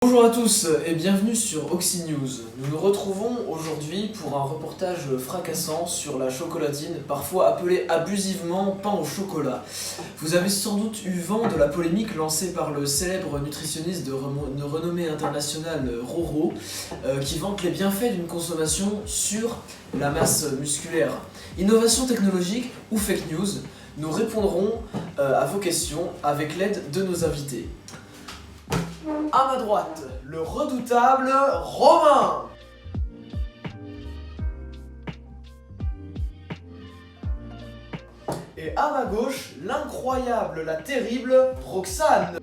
Bonjour à tous et bienvenue sur Oxy News. Nous nous retrouvons aujourd'hui pour un reportage fracassant sur la chocolatine, parfois appelée abusivement pain au chocolat. Vous avez sans doute eu vent de la polémique lancée par le célèbre nutritionniste de renommée internationale Roro, qui vante les bienfaits d'une consommation sur la masse musculaire. Innovation technologique ou fake news? Nous répondrons à vos questions avec l'aide de nos invités. À ma droite, le redoutable Romain. Et à ma gauche, l'incroyable, la terrible Roxane.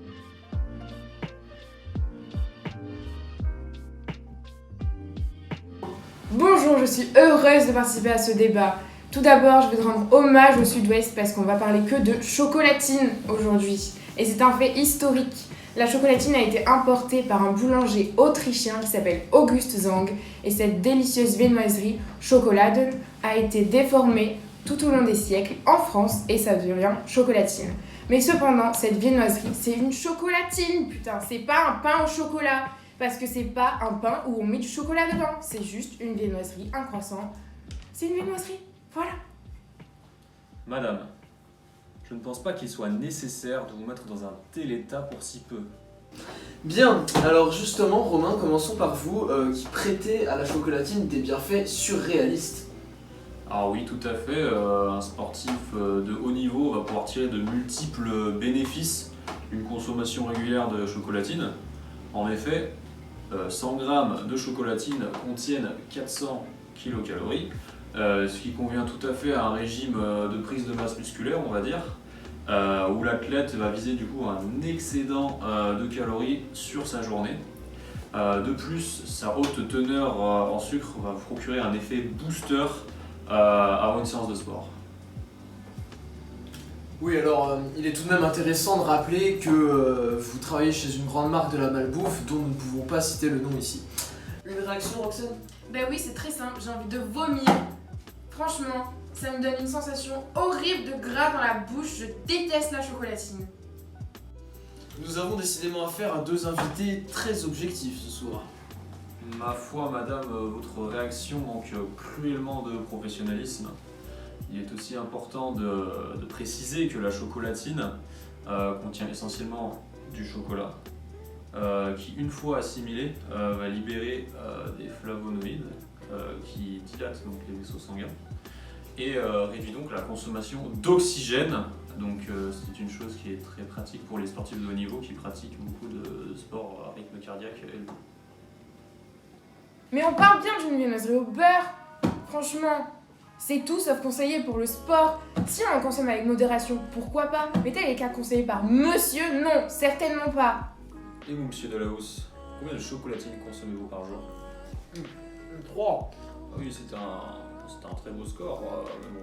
Bonjour, je suis heureuse de participer à ce débat. Tout d'abord, je veux rendre hommage au Sud-Ouest parce qu'on va parler que de chocolatine aujourd'hui. Et c'est un fait historique. La chocolatine a été importée par un boulanger autrichien qui s'appelle August Zang et cette délicieuse viennoiserie Schokoladen a été déformée tout au long des siècles en France et ça devient chocolatine. Mais cependant, cette viennoiserie, c'est une chocolatine, putain, c'est pas un pain au chocolat parce que c'est pas un pain où on met du chocolat dedans, c'est juste une viennoiserie, un croissant, c'est une viennoiserie, voilà. Madame, je ne pense pas qu'il soit nécessaire de vous mettre dans un tel état pour si peu. Bien, alors justement Romain, commençons par vous qui prêtez à la chocolatine des bienfaits surréalistes. Ah oui, tout à fait, un sportif de haut niveau va pouvoir tirer de multiples bénéfices d'une consommation régulière de chocolatine. En effet, 100 g de chocolatine contiennent 400 kcal, ce qui convient tout à fait à un régime de prise de masse musculaire, on va dire, où l'athlète va viser du coup un excédent de calories sur sa journée. De plus, sa haute teneur en sucre va procurer un effet booster avant une séance de sport. Oui, alors il est tout de même intéressant de rappeler que vous travaillez chez une grande marque de la malbouffe dont nous ne pouvons pas citer le nom ici. Une réaction, Roxane? Ben oui, c'est très simple, j'ai envie de vomir. Franchement, ça me donne une sensation horrible de gras dans la bouche, je déteste la chocolatine. Nous avons décidément affaire à deux invités très objectifs ce soir. Ma foi, madame, votre réaction manque cruellement de professionnalisme. Il est aussi important de préciser que la chocolatine contient essentiellement du chocolat, qui une fois assimilé va libérer des flavonoïdes qui dilatent donc les vaisseaux sanguins et réduit donc la consommation d'oxygène. Donc c'est une chose qui est très pratique pour les sportifs de haut niveau qui pratiquent beaucoup de sports à rythme cardiaque élevé. Mais on parle bien d'une viennoiserie au beurre. Franchement, c'est tout sauf conseillé pour le sport. Si on en consomme avec modération, pourquoi pas? Mais tel est cas conseillé par monsieur, non, certainement pas. Et vous, monsieur Delahousse, combien de chocolatine consommez-vous par jour? 3. Oui, c'est un très beau score.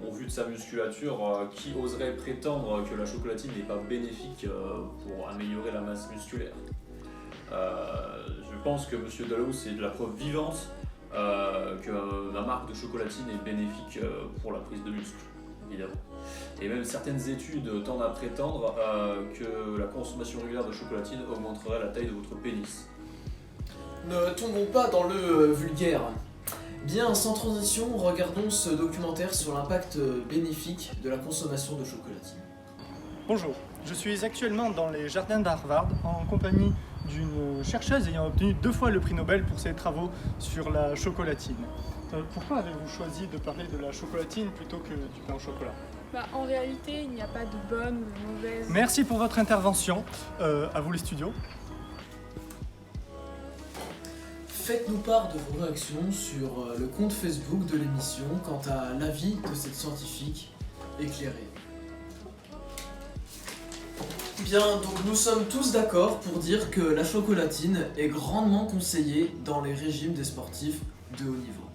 Au vu de sa musculature, qui oserait prétendre que la chocolatine n'est pas bénéfique pour améliorer la masse musculaire? Je pense que monsieur Delahousse est de la preuve vivante que la marque de chocolatine est bénéfique pour la prise de muscle, évidemment. Et même certaines études tendent à prétendre que la consommation régulière de chocolatine augmenterait la taille de votre pénis. Ne tombons pas dans le vulgaire. Bien, sans transition, regardons ce documentaire sur l'impact bénéfique de la consommation de chocolatine. Bonjour, je suis actuellement dans les jardins d'Harvard en compagnie d'une chercheuse ayant obtenu 2 fois le prix Nobel pour ses travaux sur la chocolatine. Pourquoi avez-vous choisi de parler de la chocolatine plutôt que du pain au chocolat? En réalité, il n'y a pas de bonne ou de mauvaise. Merci pour votre intervention. À vous les studios. Faites-nous part de vos réactions sur le compte Facebook de l'émission quant à l'avis de cette scientifique éclairée. Bien, donc nous sommes tous d'accord pour dire que la chocolatine est grandement conseillée dans les régimes des sportifs de haut niveau.